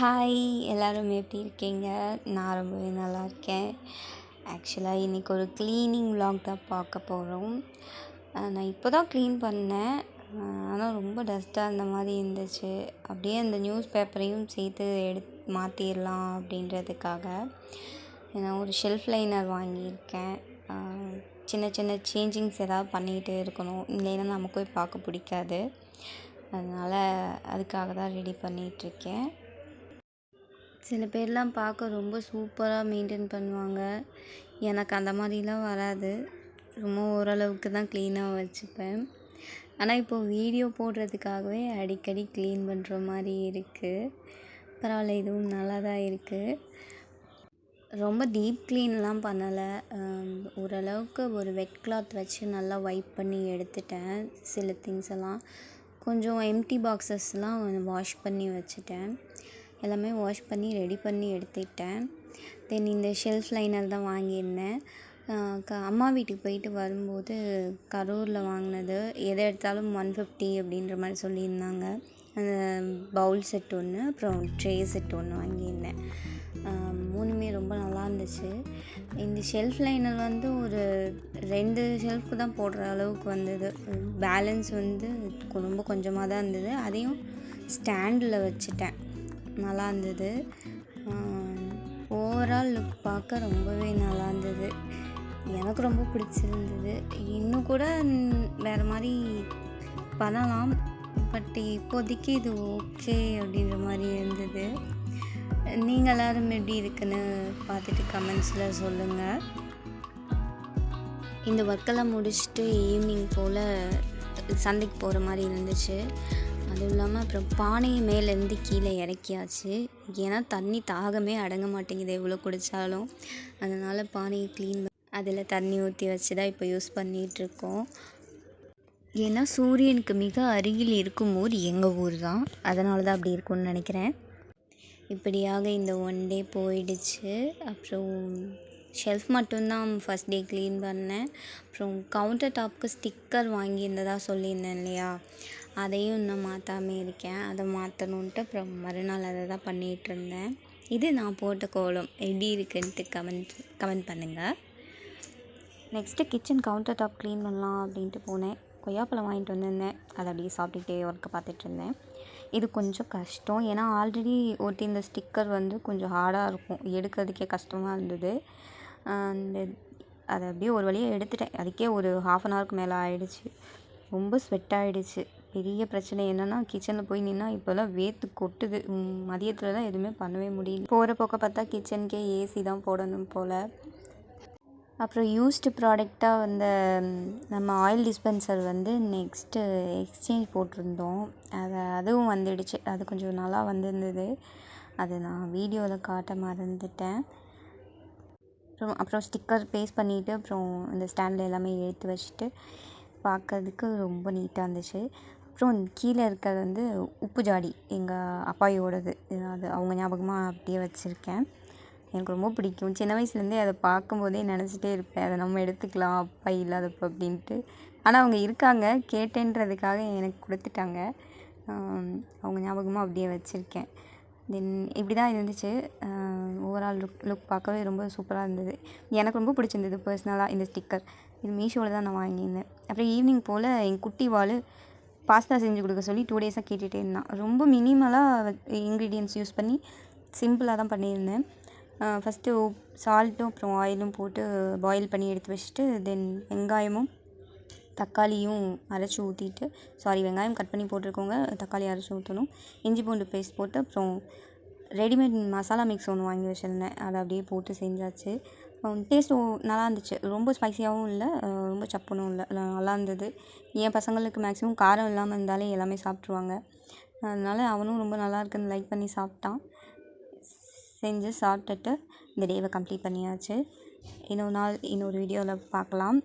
Hi, எல்லோரும் எப்படி இருக்கீங்க? நான் ரொம்பவே நல்லா இருக்கேன். ஆக்சுவலாக இன்றைக்கி ஒரு க்ளீனிங் vlog தான் பார்க்க போகிறோம். நான் இப்போ தான் க்ளீன் பண்ணேன். ஆனால் ரொம்ப டஸ்ட்டாக இருந்த மாதிரி இருந்துச்சு. அப்படியே அந்த நியூஸ் பேப்பரையும் சேர்த்து மாற்றிடலாம் அப்படின்றதுக்காக நான் ஒரு ஷெல்ஃப் லைனர் வாங்கியிருக்கேன். சின்ன சின்ன சேஞ்சிங்ஸ் ஏதாவது பண்ணிகிட்டே இருக்கணும், இல்லைன்னா நமக்கு பார்க்க பிடிக்காது. அதனால் அதுக்காக தான் ரெடி பண்ணிகிட்ருக்கேன். சில பேர்லாம் பார்க்க ரொம்ப சூப்பராக மெயின்டைன் பண்ணுவாங்க. எனக்கு அந்த மாதிரிலாம் வராது. ரொம்ப ஓரளவுக்கு தான் க்ளீனாக வச்சுப்பேன். ஆனால் இப்போது வீடியோ போடுறதுக்காகவே அடிக்கடி க்ளீன் பண்ணுற மாதிரி இருக்குது. பரவாயில்ல, இதுவும் நல்லா தான் இருக்குது. ரொம்ப டீப் க்ளீன்லாம் பண்ணலை. ஓரளவுக்கு ஒரு வெட் கிளாத் வச்சு நல்லா வைப் பண்ணி எடுத்துட்டேன். சில திங்ஸ் எல்லாம் கொஞ்சம் எம்டி பாக்ஸஸ்லாம் வாஷ் பண்ணி வச்சுட்டேன். எல்லாமே வாஷ் பண்ணி ரெடி பண்ணி எடுத்துக்கிட்டேன். தென் இந்த ஷெல்ஃப் லைனர் தான் வாங்கியிருந்தேன். அம்மா வீட்டுக்கு போயிட்டு வரும்போது கரூரில் வாங்கினது. எதை எடுத்தாலும் 150 அப்படின்ற மாதிரி சொல்லியிருந்தாங்க. அந்த பவுல் செட் ஒன்று, அப்புறம் ட்ரே செட் ஒன்று வாங்கியிருந்தேன். மூணுமே ரொம்ப நல்லா இருந்துச்சு. இந்த ஷெல்ஃப் லைனர் வந்து ஒரு 2 ஷெல்ஃப்க்கு தான் போடுற அளவுக்கு வந்தது. பேலன்ஸ் வந்து ரொம்ப கொஞ்சமாக தான் இருந்தது. அதையும் ஸ்டாண்டில் வச்சுட்டேன். நல்லா இருந்தது. ஓவரால் லுக் பார்க்க ரொம்பவே நல்லா இருந்தது. எனக்கு ரொம்ப பிடிச்சிருந்தது. இன்னும் கூட வேறு மாதிரி பண்ணலாம், பட் இப்போதைக்கு இது ஓகே அப்படின்ற மாதிரி இருந்தது. நீங்கள் எல்லோரும் எப்படி இருக்குன்னு பார்த்துட்டு கமெண்ட்ஸில் சொல்லுங்கள். இந்த ஒர்க்கெல்லாம் முடிச்சுட்டு ஈவினிங் போல் சந்தைக்கு போகிற மாதிரி இருந்துச்சு. அதுவும் இல்லாமல் அப்புறம் பானையை மேலேருந்து கீழே இறக்கியாச்சு. ஏன்னா தண்ணி தாகமே அடங்க மாட்டேங்குது எவ்வளோ குடித்தாலும். அதனால் பானையை க்ளீன் அதில் தண்ணி ஊற்றி வச்சு தான் இப்போ யூஸ் பண்ணிகிட்ருக்கோம். ஏன்னா சூரியனுக்கு மிக அருகில் இருக்கும் ஊர் எங்கள் ஊர் தான். அதனால தான் அப்படி இருக்கும்னு நினைக்கிறேன். இப்படியாக இந்த 1 டே போயிடுச்சு. அப்புறம் ஷெல்ஃப் மட்டும்தான் ஃபஸ்ட் டே க்ளீன் பண்ணேன். அப்புறம் கவுண்டர் டாப்புக்கு ஸ்டிக்கர் வாங்கியிருந்ததாக சொல்லியிருந்தேன் இல்லையா, அதையும் இன்னும் மாற்றாமே இருக்கேன். அதை மாற்றணுன்ட்டு அப்புறம் மறுநாள் அதை தான் பண்ணிகிட்ருந்தேன். இது நான் போட்ட கோலம் எப்படி இருக்குன்ட்டு கமெண்ட் பண்ணுங்கள். Next kitchen counter top clean பண்ணலாம் அப்படின்ட்டு போனேன். கொய்யாப்பழம் வாங்கிட்டு வந்திருந்தேன். அதை அப்படியே சாப்பிட்டுக்கிட்டே ஒர்க்கை பார்த்துட்ருந்தேன். இது கொஞ்சம் கஷ்டம், ஏன்னா ஆல்ரெடி ஒட்டி இந்த ஸ்டிக்கர் வந்து கொஞ்சம் ஹார்டாக இருக்கும், எடுக்கிறதுக்கே கஷ்டமாக இருந்தது. அதை அப்படியே ஒரு வழியாக எடுத்துட்டேன். அதுக்கே ஒரு 1/2 அன் ஹவருக்கு மேலே ஆகிடுச்சு. ரொம்ப ஸ்வெட் ஆகிடுச்சு. பெரிய பிரச்சனை என்னென்னா, கிச்சனில் போய் நின்னா இப்போல்லாம் வேர்த்து கொட்டுது. மதியத்தில் தான் எதுவுமே பண்ணவே முடியல. போகிற போக்க பார்த்தா கிச்சனுக்கே ஏசி தான் போடணும் போல். அப்புறம் யூஸ்டு ப்ராடக்டாக வந்த நம்ம ஆயில் டிஸ்பென்சர் வந்து நெக்ஸ்ட்டு எக்ஸ்சேஞ்ச் போட்டிருந்தோம். அதுவும் வந்துடுச்சு. அது கொஞ்சம் நல்லா வந்திருந்தது. அது நான் வீடியோவில் காட்ட மறந்துட்டேன். அப்புறம் ஸ்டிக்கர் பேஸ்ட் பண்ணிவிட்டு அப்புறம் இந்த ஸ்டாண்டில் எல்லாமே எடுத்து வச்சுட்டு பார்க்கறதுக்கு ரொம்ப நீட்டாக இருந்துச்சு. அப்புறம் கீழே இருக்கிறது வந்து உப்பு ஜாடி, எங்கள் அப்பாயோடது. அது அவங்க ஞாபகமாக அப்படியே வச்சுருக்கேன். எனக்கு ரொம்ப பிடிக்கும். சின்ன வயசுலேருந்தே அதை பார்க்கும்போதே நினச்சிட்டே இருப்பேன், அதை நம்ம எடுத்துக்கலாம் அப்பா இல்லாதப்போ அப்படின்ட்டு. ஆனால் அவங்க இருக்காங்க, கேட்டேன்றதுக்காக எனக்கு கொடுத்துட்டாங்க. அவங்க ஞாபகமாக அப்படியே வச்சுருக்கேன். தென் இப்படி தான் இருந்துச்சு. ஓவரால் லுக் பார்க்கவே ரொம்ப சூப்பராக இருந்தது. எனக்கு ரொம்ப பிடிச்சிருந்தது பர்சனலாக இந்த ஸ்டிக்கர். இது மீஷோவில் தான் நான் வாங்கியிருந்தேன். அப்புறம் ஈவினிங் போல் என் குட்டி வாள் பாஸ்தா செஞ்சு கொடுக்க சொல்லி 2 டேஸாக கேட்டுகிட்டே இருந்தான். ரொம்ப மினிமலாக இன்க்ரீடியன்ட்ஸ் யூஸ் பண்ணி சிம்பிளாக தான் பண்ணியிருந்தேன். ஃபஸ்ட்டு சால்ட்டும் அப்புறம் ஆயிலும் போட்டு பாயில் பண்ணி எடுத்து வச்சுட்டு, தென் வெங்காயமும் தக்காளியும் அரைச்சி ஊற்றிட்டு, வெங்காயம் கட் பண்ணி போட்டிருக்கோங்க, தக்காளி அரைச்சி ஊற்றணும், இஞ்சி பூண்டு பேஸ்ட் போட்டு, அப்புறம் ரெடிமேட் மசாலா மிக்ஸ் ஒன்று வாங்கி வச்சுருந்தேன், அதை அப்படியே போட்டு செஞ்சாச்சு. டேஸ்ட்டும் நல்லா இருந்துச்சு. ரொம்ப ஸ்பைசியாகவும் இல்லை, ரொம்ப சப்புனும் இல்லை, நல்லா இருந்தது. என் பசங்களுக்கு மேக்ஸிமம் காரம் இல்லாமல் இருந்தாலே எல்லாமே சாப்பிட்ருவாங்க. அதனால் அவனும் ரொம்ப நல்லா இருக்குன்னு லைக் பண்ணி சாப்பிட்டான். செஞ்சு சாப்பிட்டுட்டு இந்த டேவை கம்ப்ளீட் பண்ணியாச்சு. இன்னொரு நாள் இன்னொரு வீடியோவில் பார்க்கலாம்.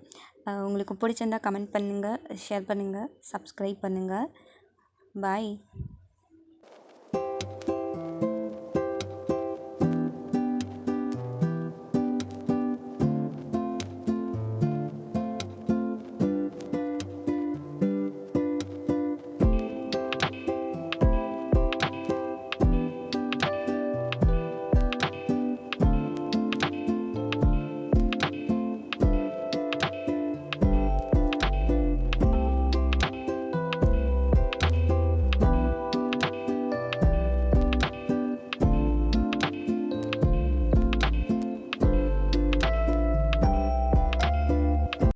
உங்களுக்கு பிடிச்சிருந்தா கமெண்ட் பண்ணுங்கள், ஷேர் பண்ணுங்கள், சப்ஸ்கிரைப் பண்ணுங்கள். பாய்.